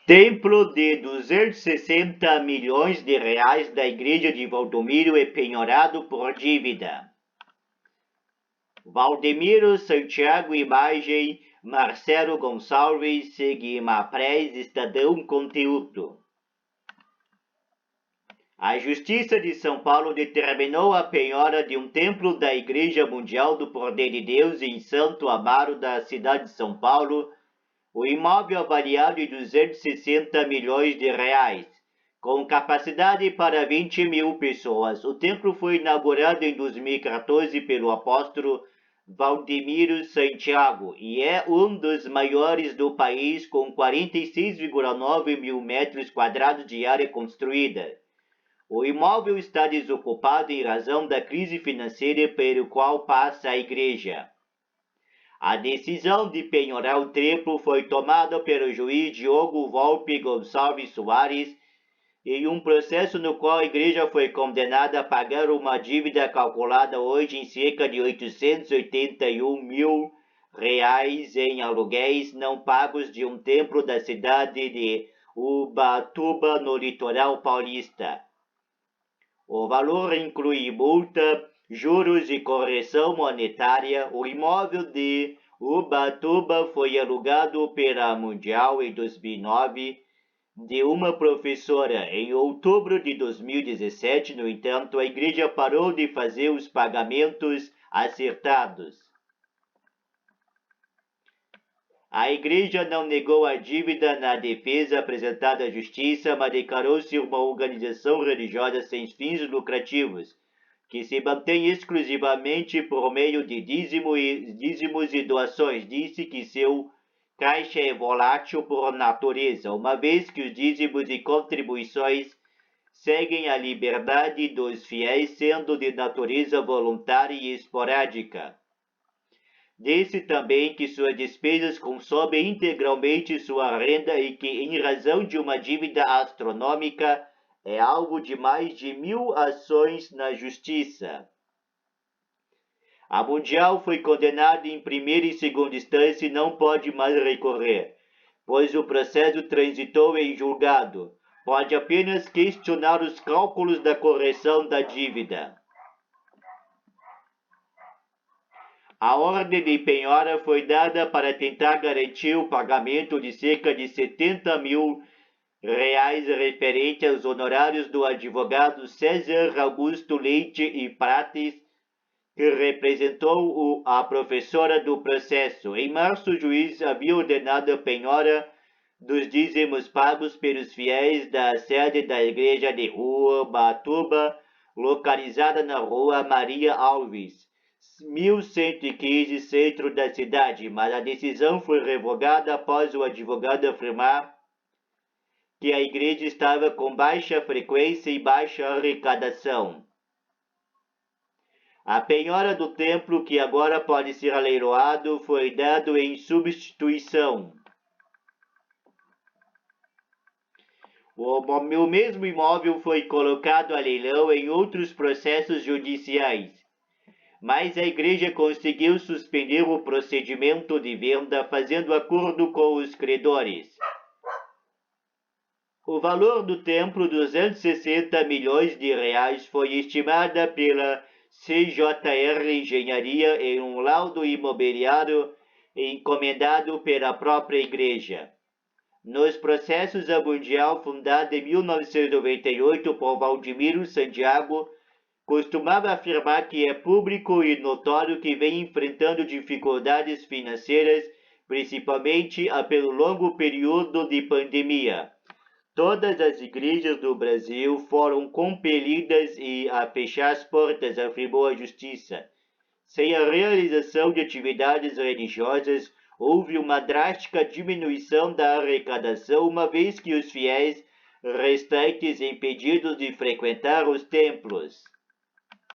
Templo de 260 milhões de reais da Igreja de Valdomiro é penhorado por dívida. Valdemiro Santiago Imagem, Marcelo Gonçalves, Guimarães, Estadão Conteúdo. A Justiça de São Paulo determinou a penhora de um templo da Igreja Mundial do Poder de Deus em Santo Amaro, da cidade de São Paulo, o imóvel avaliado em 260 milhões de reais, com capacidade para 20 mil pessoas. O templo foi inaugurado em 2014 pelo apóstolo Valdemiro Santiago e é um dos maiores do país, com 46,9 mil metros quadrados de área construída. O imóvel está desocupado em razão da crise financeira pelo qual passa a igreja. A decisão de penhorar o templo foi tomada pelo juiz Diogo Volpe Gonçalves Soares em um processo no qual a igreja foi condenada a pagar uma dívida calculada hoje em cerca de 881 mil reais em aluguéis não pagos de um templo da cidade de Ubatuba, no litoral paulista. O valor inclui multa, juros e correção monetária. O imóvel de Ubatuba foi alugado pela Mundial em 2009 de uma professora. Em outubro de 2017, no entanto, a igreja parou de fazer os pagamentos acertados. A igreja não negou a dívida na defesa apresentada à justiça, mas declarou-se uma organização religiosa sem fins lucrativos, que se mantém exclusivamente por meio de dízimos e doações. Disse que seu caixa é volátil por natureza, uma vez que os dízimos e contribuições seguem a liberdade dos fiéis, sendo de natureza voluntária e esporádica. Disse também que suas despesas consomem integralmente sua renda e que, em razão de uma dívida astronômica, é alvo de mais de 1.000 ações na justiça. A Mundial foi condenada em primeira e segunda instância e não pode mais recorrer, pois o processo transitou em julgado. Pode apenas questionar os cálculos da correção da dívida. A ordem de penhora foi dada para tentar garantir o pagamento de cerca de 70 mil reais referente aos honorários do advogado César Augusto Leite e Prates, que representou a professora do processo. Em março, o juiz havia ordenado a penhora dos dízimos pagos pelos fiéis da sede da igreja de Ubatuba, localizada na rua Maria Alves, 1115, centro da cidade, mas a decisão foi revogada após o advogado afirmar que a igreja estava com baixa frequência e baixa arrecadação. A penhora do templo, que agora pode ser leiloado, foi dado em substituição. O mesmo imóvel foi colocado a leilão em outros processos judiciais, mas a igreja conseguiu suspender o procedimento de venda, fazendo acordo com os credores. O valor do templo, 260 milhões de reais, foi estimada pela CJR Engenharia em um laudo imobiliário encomendado pela própria igreja. Nos processos, a Mundial, fundada em 1998 por Valdemiro Santiago, costumava afirmar que é público e notório que vem enfrentando dificuldades financeiras, principalmente pelo longo período de pandemia. Todas as igrejas do Brasil foram compelidas a fechar as portas, afirmou a Justiça. Sem a realização de atividades religiosas, houve uma drástica diminuição da arrecadação, uma vez que os fiéis restantes impedidos de frequentar os templos.